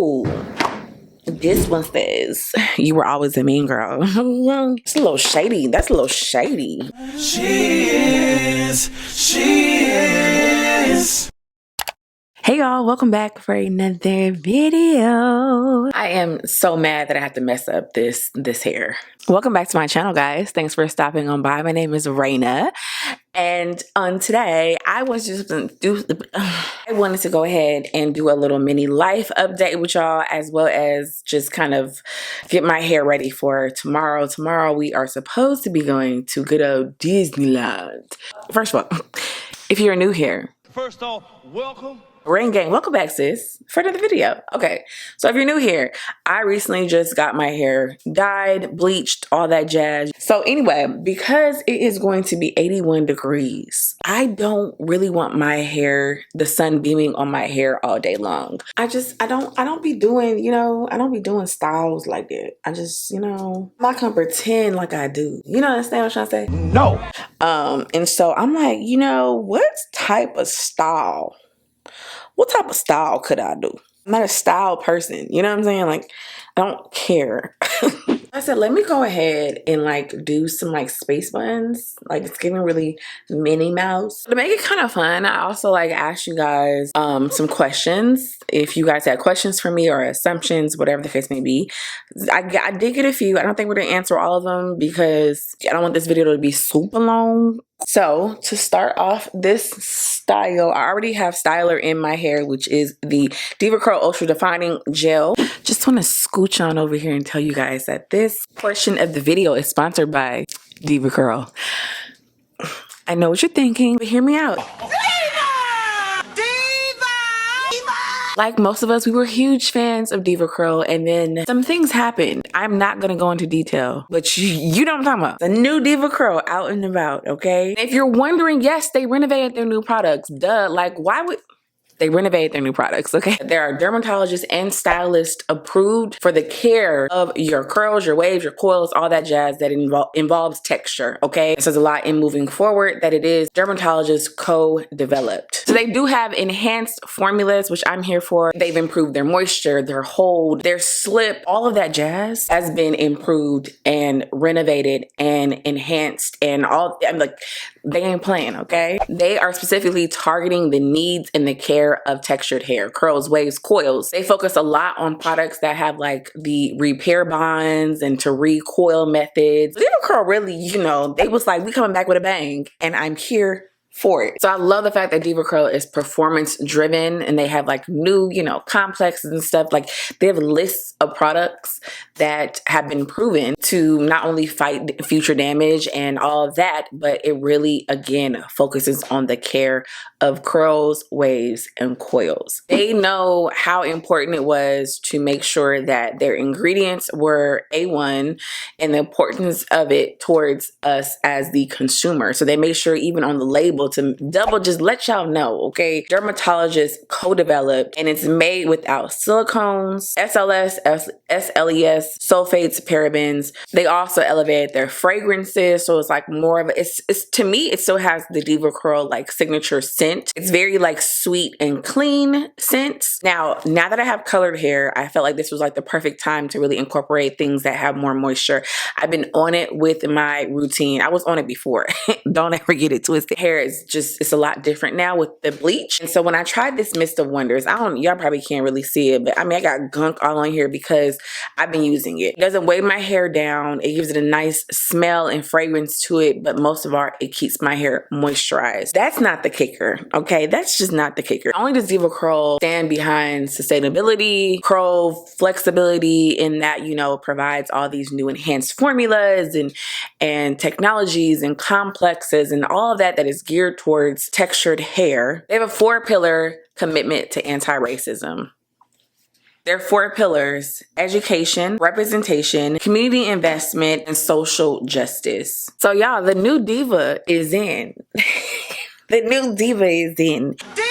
Oh, this one says, you were always a mean girl. It's a little shady. That's a little shady. She is. Hey y'all, welcome back for another video. I am so mad that I have to mess up this hair. Welcome back to my channel, guys. Thanks for stopping on by. My name is Rayna. And on today, I wanted to go ahead and do a little mini life update with y'all, as well as just kind of get my hair ready for tomorrow. Tomorrow, we are supposed to be going to good old Disneyland. First of all, if you're new here, first off, welcome. Rain Gang, welcome back, sis, for another video. Okay, so if you're new here, I recently just got my hair dyed, bleached, all that jazz. So anyway, because it is going to be 81 degrees, I don't really want my hair, the sun beaming on my hair all day long. I don't be doing, I don't be doing styles like that. I just, I'm not gonna pretend like I do. You know, understand what I'm trying to say? No. And so I'm like, what type of style? What type of style could I do? I'm not a style person, you know what I'm saying? Like, I don't care. I said, let me go ahead and do some space buns. It's giving really Minnie Mouse. To make it kind of fun, I also asked you guys some questions. If you guys had questions for me or assumptions, whatever the case may be. I did get a few. I don't think we're gonna answer all of them because I don't want this video to be super long. So to start off this style, I already have styler in my hair, which is the DevaCurl Ultra Defining Gel. Just want to scooch on over here and tell you guys that this portion of the video is sponsored by DevaCurl. I know what you're thinking, but hear me out. Like most of us, we were huge fans of DevaCurl, and then some things happened. I'm not gonna go into detail, but you know what I'm talking about. The new DevaCurl out and about, okay? If you're wondering, yes, they renovated their new products. Duh, why would... They renovate their new products, okay? There are dermatologists and stylists approved for the care of your curls, your waves, your coils, all that jazz that involves texture, okay? So there's a lot in moving forward that it is dermatologist co-developed. So they do have enhanced formulas, which I'm here for. They've improved their moisture, their hold, their slip, all of that jazz has been improved and renovated and enhanced and all. I'm like, they ain't playing, okay? They are specifically targeting the needs and the care of textured hair, curls, waves, coils. They focus a lot on products that have the repair bonds and to recoil methods. DevaCurl really, they was like, we coming back with a bang, and I'm here for it. So I love the fact that DevaCurl is performance driven and they have new, complexes and stuff. They have lists of products that have been proven to not only fight future damage and all of that, but it really, again, focuses on the care of curls, waves, and coils. They know how important it was to make sure that their ingredients were A1 and the importance of it towards us as the consumer. So they made sure even on the label to double just let y'all know, okay? Dermatologists co-developed, and it's made without silicones, SLS, SLES, sulfates, parabens. They also elevated their fragrances, so it's more of a, it's to me, it still has the DevaCurl signature scent. It's very sweet and clean scents. Now that I have colored hair, I felt like this was the perfect time to really incorporate things that have more moisture. I've been on it with my routine. I was on it before. Don't ever get it twisted. Hair is it's a lot different now with the bleach. And so when I tried this Mist of Wonders, y'all probably can't really see it, but I mean, I got gunk all on here because I've been using it. It doesn't weigh my hair down. It gives it a nice smell and fragrance to it, but most of all, it keeps my hair moisturized. That's not the kicker, okay? That's just not the kicker. Not only does DevaCurl stand behind sustainability, curl flexibility, in that, provides all these new enhanced formulas and technologies and complexes and all of that is geared towards textured hair. They have a 4-pillar commitment to anti-racism. Their 4 pillars: education, representation, community investment, and social justice. So y'all, the new diva is in. The new diva is in. Diva!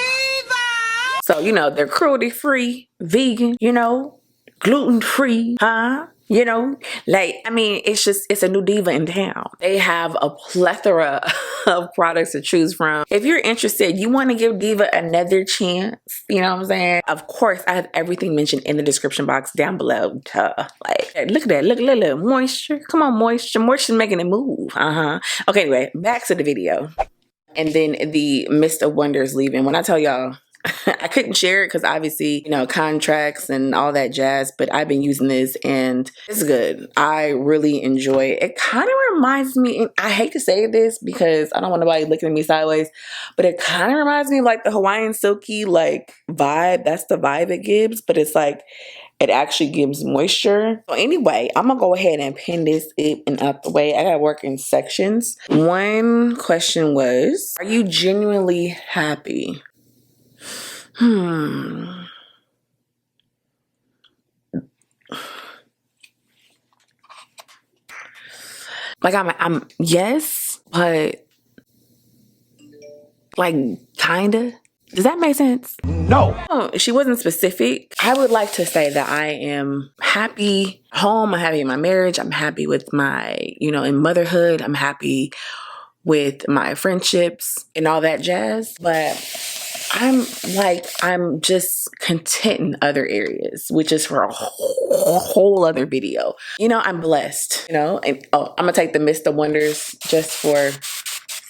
So, they're cruelty-free, vegan, gluten-free, huh? You know, like, I mean, it's a new diva in town. They have a plethora of products to choose from. If you're interested, you want to give Diva another chance, you know what I'm saying? Of course, I have everything mentioned in the description box down below. Duh. Like, look at that. Look, moisture. Come on, moisture. Moisture's making it move. Okay, anyway, back to the video. And then the Mist of Wonders leave-in. When I tell y'all, I couldn't share it because obviously, you know, contracts and all that jazz, but I've been using this and it's good. I really enjoy it. It kind of reminds me, and I hate to say this because I don't want nobody looking at me sideways, but it kind of reminds me of like the Hawaiian Silky like vibe. That's the vibe it gives, but it's like, it actually gives moisture. So anyway, I'm gonna go ahead and pin this in and out the way. I gotta work in sections. One question was, are you genuinely happy? Like I'm yes, but like kinda. Does that make sense? No. Oh, she wasn't specific. I would like to say that I am happy home. I'm happy in my marriage. I'm happy with my, you know, in motherhood. I'm happy with my friendships and all that jazz. But I'm just content in other areas, which is for a whole other video. You know, I'm blessed, you know, and I'm gonna take the Mist of Wonders just for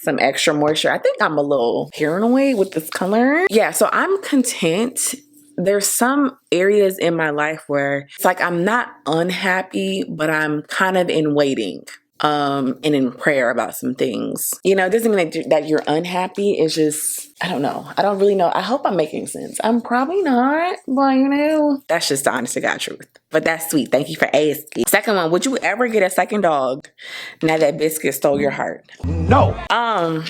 some extra moisture. I think I'm a little paranoid with this color. Yeah, so I'm content. There's some areas in my life where it's like I'm not unhappy, but I'm kind of in waiting. And in prayer about some things. You know, it doesn't mean that you're unhappy. It's just, I don't know. I don't really know. I hope I'm making sense. I'm probably not, but you know, that's just the honest to God truth. But that's sweet. Thank you for asking. Second one, would you ever get a second dog now that Biscuit stole your heart? No. I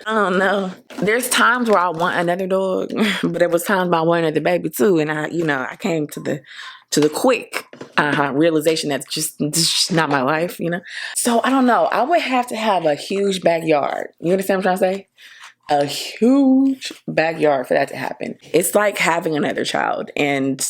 don't know. There's times where I want another dog, but there was times where I want another baby too. And I came to the quick realization that's just not my life, you know? So I don't know. I would have to have a huge backyard. You understand what I'm trying to say? A huge backyard for that to happen. It's like having another child. And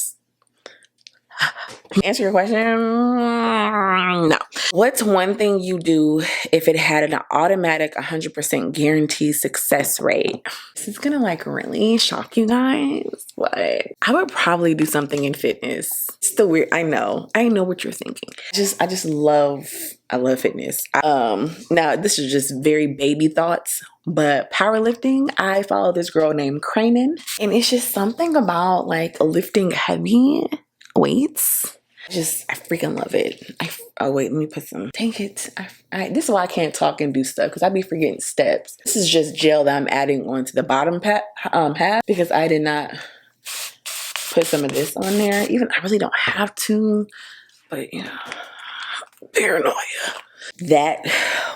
answer your question, no. What's one thing you do if it had an automatic 100% guaranteed success rate? This is gonna like really shock you guys, but I would probably do something in fitness. It's the weird, I know what you're thinking. I love fitness. Now this is just very baby thoughts, but powerlifting, I follow this girl named Rayna, and it's just something about like lifting heavy weights. I freaking love it. Oh wait, let me put some. Dang it! This is why I can't talk and do stuff because I be forgetting steps. This is just gel that I'm adding onto the bottom half because I did not put some of this on there. Even I really don't have to, but you know, paranoia. That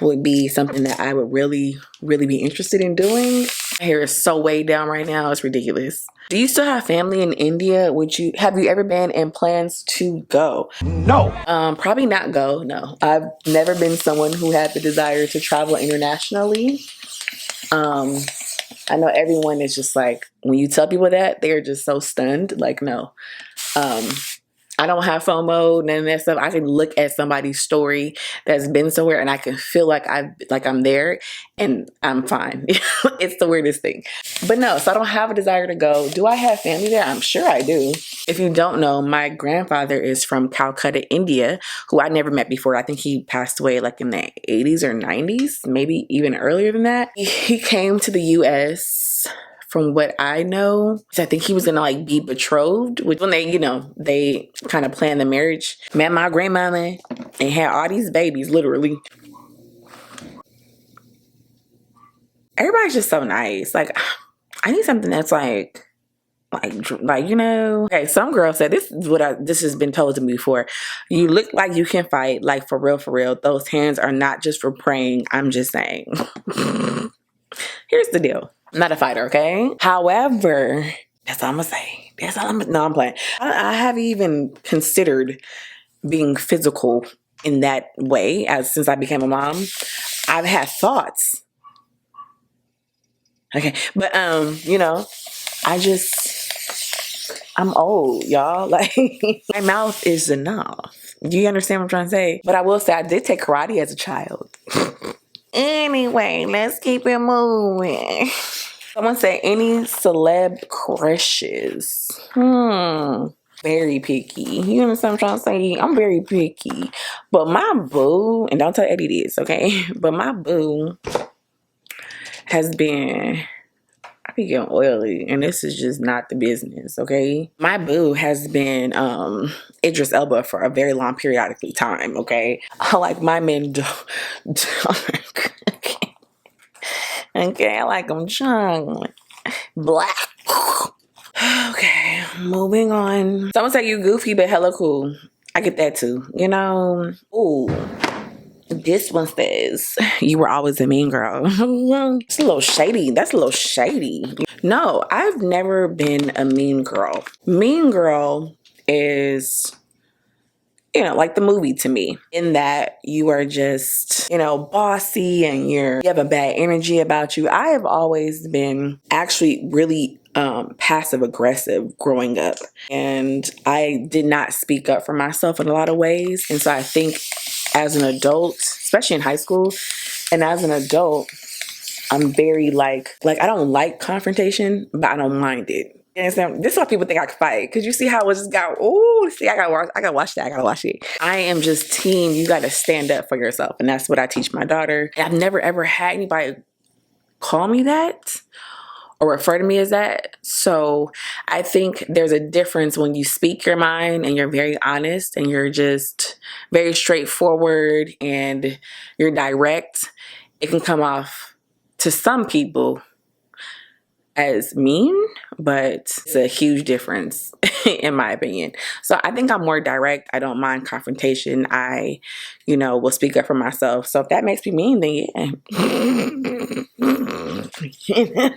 would be something that I would really, really be interested in doing. My hair is so way down right now. It's ridiculous. Do you still have family in India? Have you ever been and plans to go? No. Probably not go, no. I've never been someone who had the desire to travel internationally. I know everyone is just like, when you tell people that, they're just so stunned. Like, no. I don't have FOMO, none of that stuff. I can look at somebody's story that's been somewhere and I can feel like I'm there and I'm fine. It's the weirdest thing. But no, so I don't have a desire to go. Do I have family there? I'm sure I do. If you don't know, my grandfather is from Calcutta, India, who I never met before. I think he passed away like in the 80s or 90s, maybe even earlier than that. He came to the US. From what I know, I think he was gonna like be betrothed, which when they kind of planned the marriage, met my grandmama and had all these babies, literally. Everybody's just so nice. Like, I need something that's like, you know. Okay, some girl said, this has been told to me before. You look like you can fight, like for real, for real. Those hands are not just for praying. I'm just saying. Here's the deal. I'm not a fighter, okay? However, that's all I'm gonna say. No, I'm playing. I haven't even considered being physical in that way since I became a mom. I've had thoughts. Okay, but you know, I I'm old, y'all. Like, my mouth is enough. Do you understand what I'm trying to say? But I will say I did take karate as a child. Anyway, let's keep it moving. Someone said any celeb crushes. Very picky. You understand what I'm trying to say? I'm very picky. But my boo, and don't tell Eddie this, okay? But my boo has been, I be getting oily, and this is just not the business, okay? My boo has been Idris Elba for a very long periodically time, okay? Like my men okay, I like them young, black. Okay, moving on. Someone say you goofy but hella cool. I get that too, you know? Ooh. This one says, you were always a mean girl. It's a little shady. That's a little shady. No, I've never been a mean girl. Mean girl is, you know, like the movie to me, in that you are just, you know, bossy and you have a bad energy about you. I have always been actually really passive aggressive growing up, and I did not speak up for myself in a lot of ways. And so I think as an adult, especially in high school, and as an adult, I'm very like I don't like confrontation, but I don't mind it. You understand? This is why people think I can fight. Cause you see how it just got, ooh, see, I gotta watch it. I am just team, you gotta stand up for yourself. And that's what I teach my daughter. And I've never ever had anybody call me that or refer to me as that. So I think there's a difference when you speak your mind and you're very honest and you're just very straightforward and you're direct. It can come off to some people as mean, but it's a huge difference in my opinion. So I think I'm more direct. I don't mind confrontation. I, you know, will speak up for myself. So if that makes me mean, then yeah.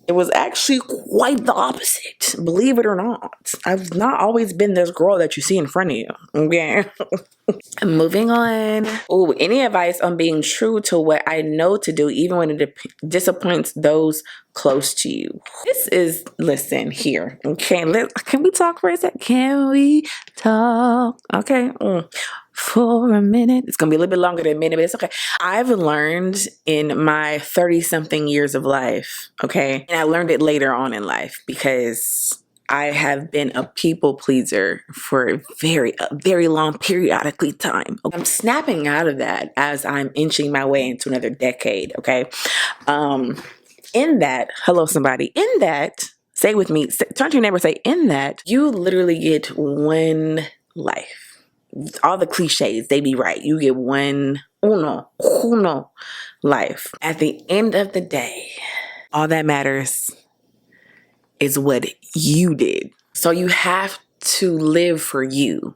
It was actually quite the opposite, believe it or not. I've not always been this girl that you see in front of you. Okay. Moving on. Oh, any advice on being true to what I know to do, even when it disappoints those close to you? This is, listen here. Okay, can we talk for a sec? Can we talk? Okay. For a minute. It's gonna be a little bit longer than a minute, but it's okay. I've learned in my 30-something years of life, okay, and I learned it later on in life because I have been a people pleaser for a very long periodically time. I'm snapping out of that as I'm inching my way into another decade, okay? In that, hello somebody, in that, say with me, turn to your neighbor, say, in that, you literally get one life. All the cliches, they be right. You get uno life. At the end of the day, all that matters is what you did. So you have to live for you.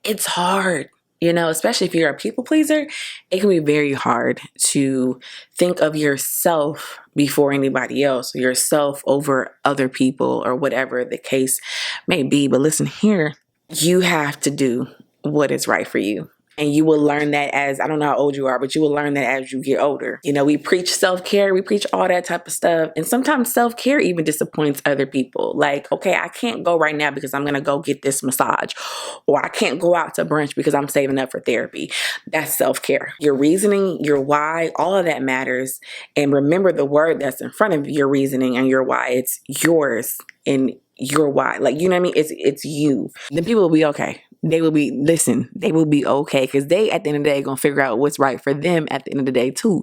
It's hard, you know, especially if you're a people pleaser. It can be very hard to think of yourself before anybody else, or yourself over other people, or whatever the case may be. But listen here, you have to do what is right for you. And you will learn that as, I don't know how old you are, but you will learn that as you get older. You know, we preach self-care, we preach all that type of stuff. And sometimes self-care even disappoints other people. Like, okay, I can't go right now because I'm going to go get this massage. Or I can't go out to brunch because I'm saving up for therapy. That's self-care. Your reasoning, your why, all of that matters. And remember the word that's in front of your reasoning and your why. It's yours and your why. Like, you know what I mean? It's you. Then people will be okay. They will be okay, because they at the end of the day going to figure out what's right for them at the end of the day too.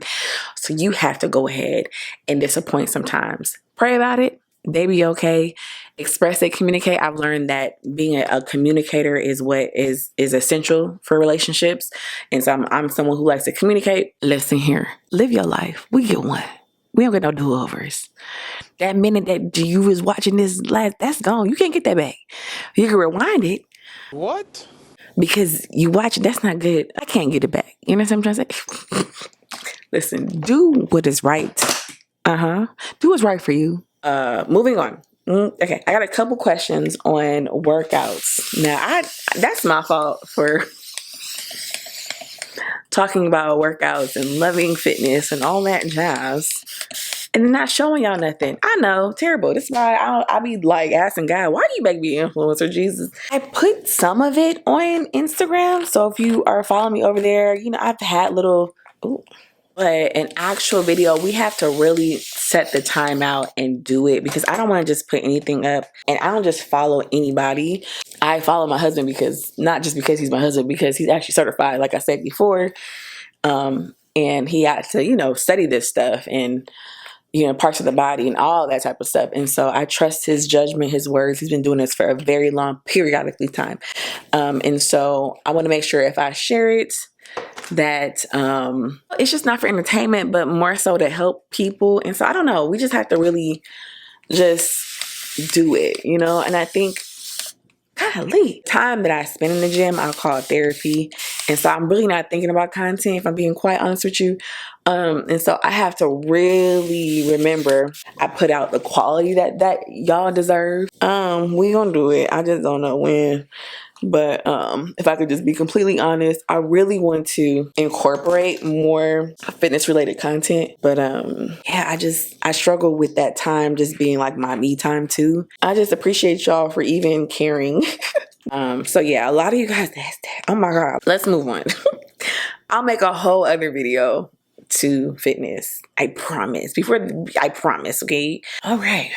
So you have to go ahead and disappoint sometimes. Pray about it. They be okay. Express it, communicate. I've learned that being a communicator is what is essential for relationships. And so I'm someone who likes to communicate. Listen here, live your life. We get one. We don't get no do-overs. That minute that you was watching this last, that's gone. You can't get that back. You can rewind it. What? Because you watch it, that's not good. I can't get it back. You know what I'm trying to say? Listen, do what is right. Do what's right for you. Moving on. Okay, I got a couple questions on workouts. Now, that's my fault for talking about workouts and loving fitness and all that jazz. and then not showing y'all nothing. I know, terrible. This is why I be like asking God, why do you make me an influencer, Jesus? I put some of it on Instagram. So if you are following me over there, you know, I've had little, ooh, but an actual video, we have to really set the time out and do it, because I don't want to just put anything up, and I don't just follow anybody. I follow my husband because, not just because he's my husband, because he's actually certified, like I said before. And he had to, you know, study this stuff and, you know, parts of the body and all that type of stuff. And so I trust his judgment, his words. He's been doing this for a very long periodically time. And so I want to make sure if I share it, that it's just not for entertainment, but more so to help people. And so I don't know, we just have to really just do it, you know. And I think, golly, time that I spend in the gym, I'll call it therapy. And so I'm really not thinking about content, if I'm being quite honest with you. And so I have to really remember I put out the quality that y'all deserve. We gonna do it. I just don't know when. But if I could just be completely honest, I really want to incorporate more fitness related content. But yeah, I struggle with that time just being like my me time too. I just appreciate y'all for even caring. So yeah, a lot of you guys, oh my God, let's move on. I'll make a whole other video to fitness. I promise. I promise, okay? All right.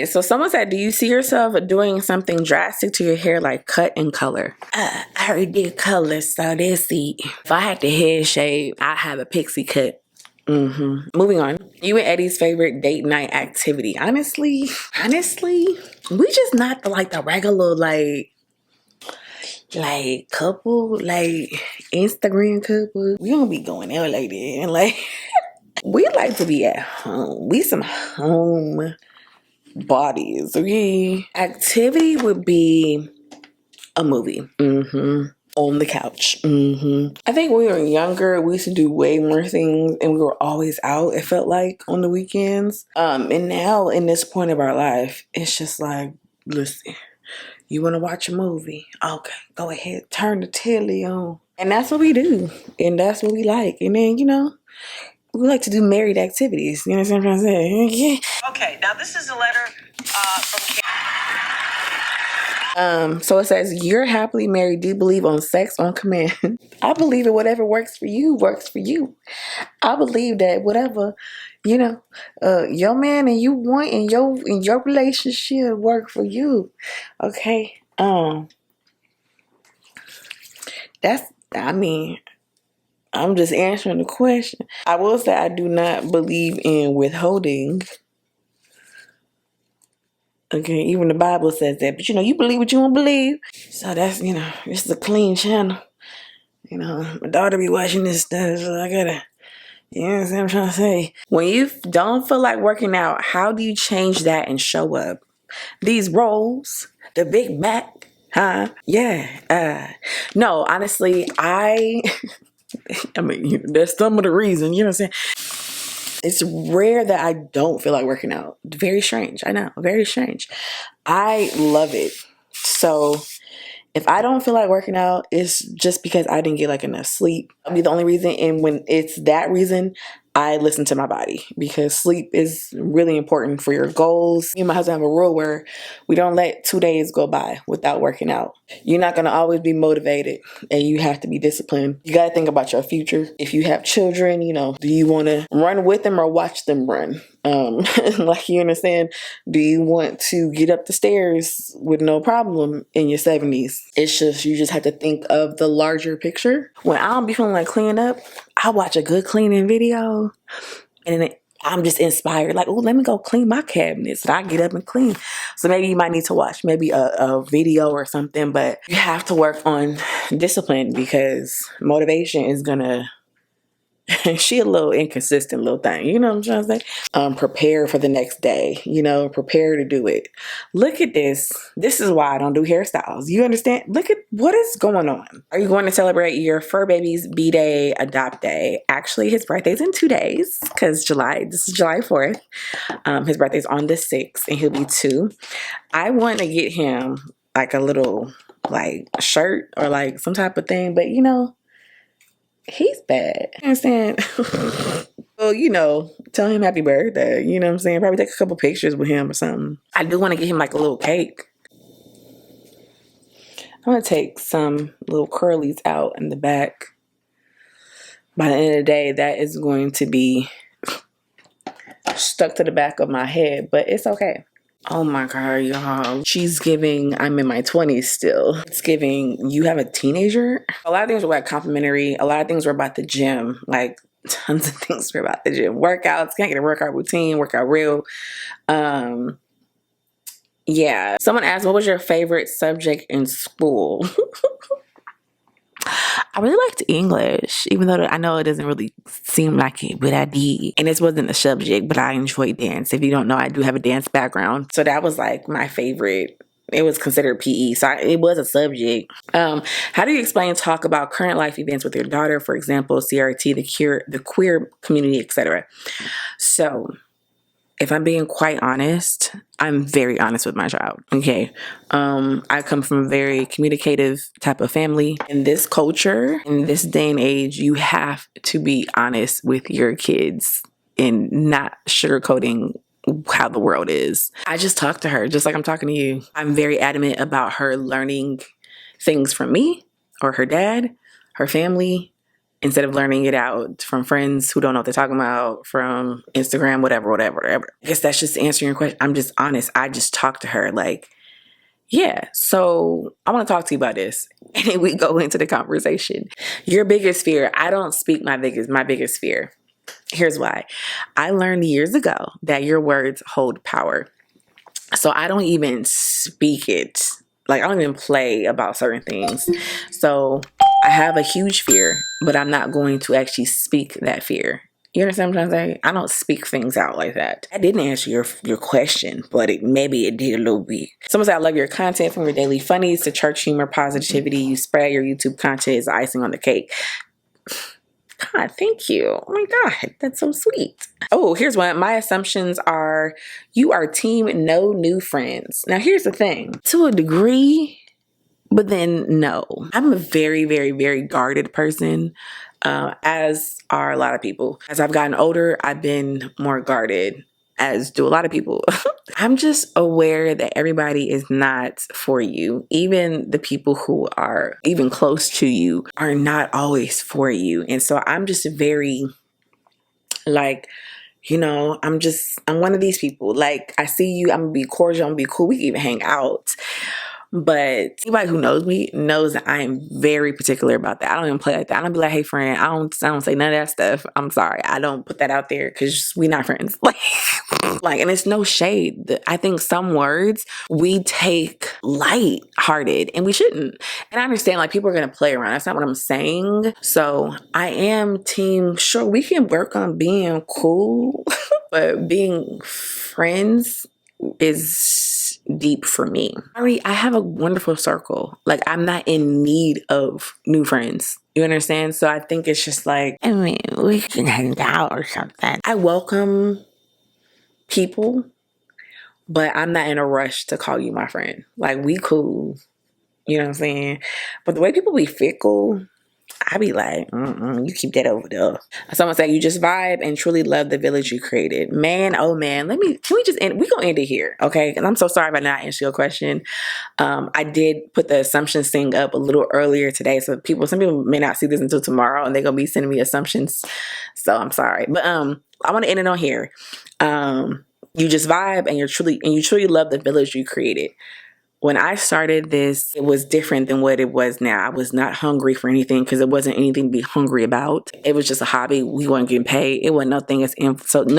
So someone said, do you see yourself doing something drastic to your hair, like cut and color? I already did color, so let's see. If I had the head shave, I'd have a pixie cut. Moving on. You and Eddie's favorite date night activity. Honestly, we just not like the regular, like couple, like Instagram couple. We don't be going out like that. And like, we like to be at home. We some home bodies, okay? Activity would be a movie. On the couch. I think when we were younger, we used to do way more things, and we were always out, it felt like, on the weekends. And now, in this point of our life, it's just like, listen, you want to watch a movie? Okay, go ahead, turn the telly on. And that's what we do. And that's what we like. And then, you know, we like to do married activities. You know what I'm trying to say? Yeah. Okay, now this is a letter from So it says, you're happily married. Do you believe on sex on command? I believe that whatever works for you works for you. I believe that whatever, you know, your man and you want in your relationship work for you. Okay. I'm just answering the question. I will say I do not believe in withholding. Okay, even the Bible says that. But you know, you believe what you want to believe. So that's, you know, this is a clean channel. You know, my daughter be watching this stuff, so I gotta, you know what I'm trying to say. When you don't feel like working out, how do you change that and show up? These rolls, the Big Mac, huh? Yeah. No, honestly, I mean, that's some of the reason, you know what I'm saying? It's rare that I don't feel like working out. Very strange. I know. Very strange. I love it. So if I don't feel like working out, it's just because I didn't get like enough sleep. That'll be the only reason. And when it's that reason, I listen to my body, because sleep is really important for your goals. Me and my husband have a rule where we don't let 2 days go by without working out. You're not going to always be motivated, and you have to be disciplined. You got to think about your future. If you have children, you know, do you want to run with them or watch them run? Like, you understand? Do you want to get up the stairs with no problem in your 70s? It's just, you just have to think of the larger picture. When I don't be feeling like cleaning up, I watch a good cleaning video, and then I'm just inspired. Like, oh, let me go clean my cabinets. And I get up and clean. So maybe you might need to watch maybe a video or something, but you have to work on discipline, because motivation is gonna, she a little inconsistent little thing. You know what I'm trying to say? Prepare for the next day. You know, prepare to do it. Look at this. This is why I don't do hairstyles. You understand? Look at what is going on. Are you going to celebrate your fur baby's B-Day, adopt day? Actually, his birthday's in 2 days, because this is July 4th. His birthday's on the 6th, and he'll be 2. I want to get him like a little like shirt or like some type of thing, but you know, he's bad. You understand? Well, you know, tell him happy birthday. You know what I'm saying? Probably take a couple pictures with him or something. I do want to get him like a little cake. I'm going to take some little curlies out in the back. By the end of the day, that is going to be stuck to the back of my head, but it's okay. Oh my God, y'all. She's giving, I'm in my 20s still. It's giving, you have a teenager? A lot of things were like complimentary. A lot of things were about the gym. Like tons of things were about the gym. Workouts, can't get a workout routine, workout real. Yeah. Someone asked, what was your favorite subject in school? I really liked English, even though I know it doesn't really seem like it, but I did. And this wasn't a subject, but I enjoyed dance. If you don't know, I do have a dance background. So that was like my favorite. It was considered PE, so it was a subject. How do you explain and talk about current life events with your daughter, for example, CRT, the queer community, etc.? So if I'm being quite honest, I'm very honest with my child, okay? I come from a very communicative type of family. In this culture, in this day and age, you have to be honest with your kids and not sugarcoating how the world is. I just talk to her just like I'm talking to you. I'm very adamant about her learning things from me or her dad, her family, instead of learning it out from friends who don't know what they're talking about, from Instagram, whatever. I guess that's just answering your question. I'm just honest. I just talk to her like, yeah, so I want to talk to you about this. And then we go into the conversation. Your biggest fear. I don't speak my biggest fear. Here's why. I learned years ago that your words hold power. So I don't even speak it. Like, I don't even play about certain things. So I have a huge fear, but I'm not going to actually speak that fear. You understand what I'm trying to say? I don't speak things out like that. I didn't answer your question, but maybe it did a little bit. Someone said, I love your content, from your daily funnies to church humor, positivity you spread. Your YouTube content is icing on the cake. God, thank you. Oh my God, that's so sweet. Oh, here's one. My assumptions are you are team no new friends. Now, here's the thing. To a degree, but then no. I'm a very, very, very guarded person, as are a lot of people. As I've gotten older, I've been more guarded, as do a lot of people. I'm just aware that everybody is not for you. Even the people who are even close to you are not always for you. And so I'm just very like, you know, I'm one of these people. Like, I see you, I'm gonna be cordial, I'm gonna be cool, we can even hang out. But anybody who knows me knows that I am very particular about that. I don't even play like that. I don't be like, hey friend, I don't say none of that stuff. I'm sorry. I don't put that out there because we not friends. Like, and it's no shade. I think some words we take light-hearted and we shouldn't. And I understand like people are going to play around. That's not what I'm saying. So I am team, sure, we can work on being cool, but being friends is deep for me. I have a wonderful circle. Like, I'm not in need of new friends. You understand? So I think it's just like, I mean, we can hang out or something. I welcome people, but I'm not in a rush to call you my friend. Like, we cool. You know what I'm saying? But the way people be fickle, I be like, you keep that over there. Someone said, you just vibe and truly love the village you created. Man, oh man, can we just end? We're going to end it here, okay? And I'm so sorry if I not answer your question. I did put the assumptions thing up a little earlier today. So some people may not see this until tomorrow and they're going to be sending me assumptions. So I'm sorry. But I want to end it on here. You just vibe and you truly love the village you created. When I started this, it was different than what it was now. I was not hungry for anything because it wasn't anything to be hungry about. It was just a hobby. We weren't getting paid. It wasn't no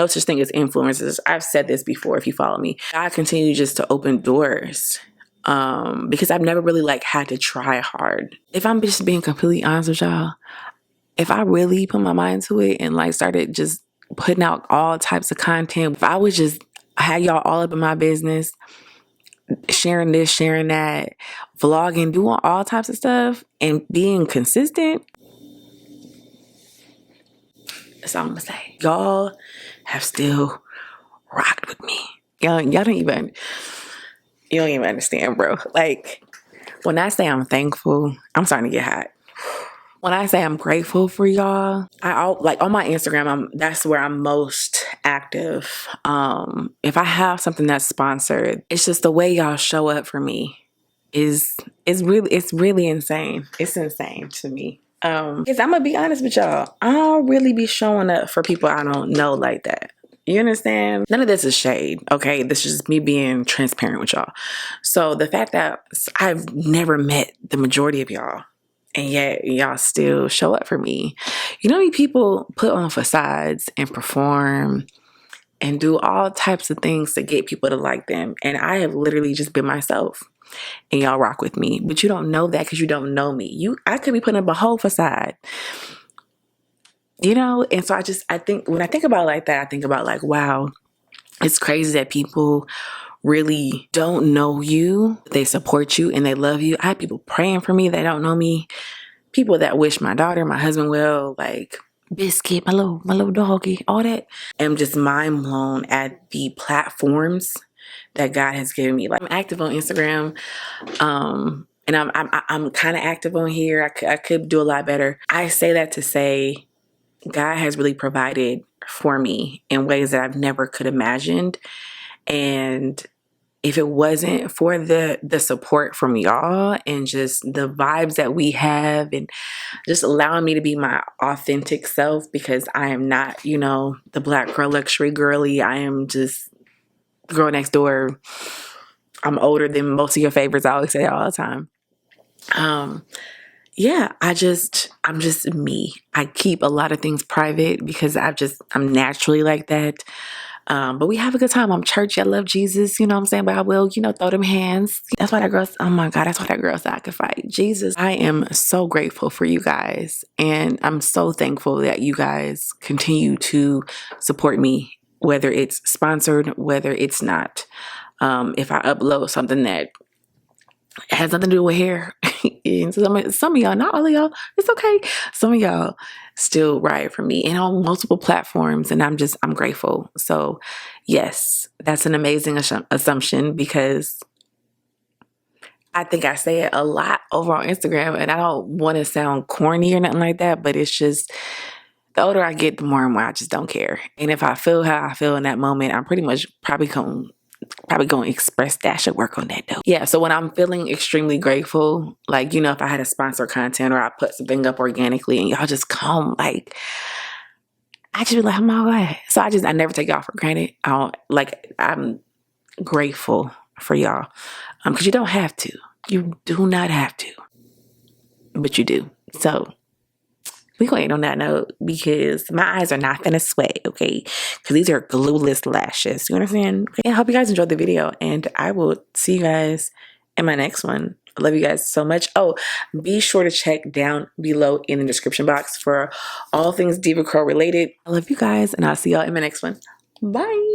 such thing as influencers. I've said this before if you follow me. I continue just to open doors because I've never really had to try hard. If I'm just being completely honest with y'all, if I really put my mind to it and started just putting out all types of content, if I would just have y'all all up in my business, sharing this, sharing that, vlogging, doing all types of stuff and being consistent, that's all I'm gonna say. Y'all have still rocked with me. Y'all don't even understand, bro. Like, when I say I'm thankful, I'm starting to get hot. When I say I'm grateful for y'all, like on my Instagram, that's where I'm most active. If I have something that's sponsored, it's just the way y'all show up for me is really insane. It's insane to me. Because I'm gonna be honest with y'all, I don't really be showing up for people I don't know like that. You understand? None of this is shade, okay? This is just me being transparent with y'all. So the fact that I've never met the majority of y'all, and yet y'all still show up for me. You know how many people put on facades and perform and do all types of things to get people to like them. And I have literally just been myself. And y'all rock with me. But you don't know that because you don't know me. I could be putting up a whole facade. You know? And so I think when I think about it like that, I think about like, wow, it's crazy that people really don't know you. They support you and they love you. I have people praying for me that don't know me. People that wish my daughter, my husband well, like Biscuit, my little doggy, all that. I'm just mind blown at the platforms that God has given me. Like I'm active on Instagram, and I'm kind of active on here. I could do a lot better. I say that to say God has really provided for me in ways that I've never could imagined, and if it wasn't for the support from y'all and just the vibes that we have and just allowing me to be my authentic self, because I am not, you know, the black girl luxury girly. I am just girl next door. I'm older than most of your favorites. I always say that all the time. Yeah, I'm just me. I keep a lot of things private because I'm naturally like that. But we have a good time. I'm churchy. I love Jesus. You know what I'm saying? But I will, you know, throw them hands. That's why that girl, oh my God, that's why that girl said I could fight. Jesus. I am so grateful for you guys. And I'm so thankful that you guys continue to support me, whether it's sponsored, whether it's not. If I upload something that has nothing to do with hair, and some of y'all, not all of y'all, it's okay. Some of y'all still ride for me and on multiple platforms, and I'm grateful. So yes, that's an amazing assumption, because I think I say it a lot over on Instagram, and I don't want to sound corny or nothing like that, but it's just the older I get, the more and more I just don't care. And if I feel how I feel in that moment, I'm pretty much probably going to express that. I should work on that though. Yeah, so when I'm feeling extremely grateful, like, you know, if I had a sponsor content or I put something up organically and y'all just come, like, I just be like, oh my God. So I never take y'all for granted. I'm grateful for y'all. Because you don't have to. You do not have to. But you do. So we gonna end on that note, because my eyes are not gonna sweat, okay? Because these are glueless lashes. You understand? Okay, I hope you guys enjoyed the video, and I will see you guys in my next one. I love you guys so much. Oh, be sure to check down below in the description box for all things DevaCurl related. I love you guys, and I'll see y'all in my next one. Bye.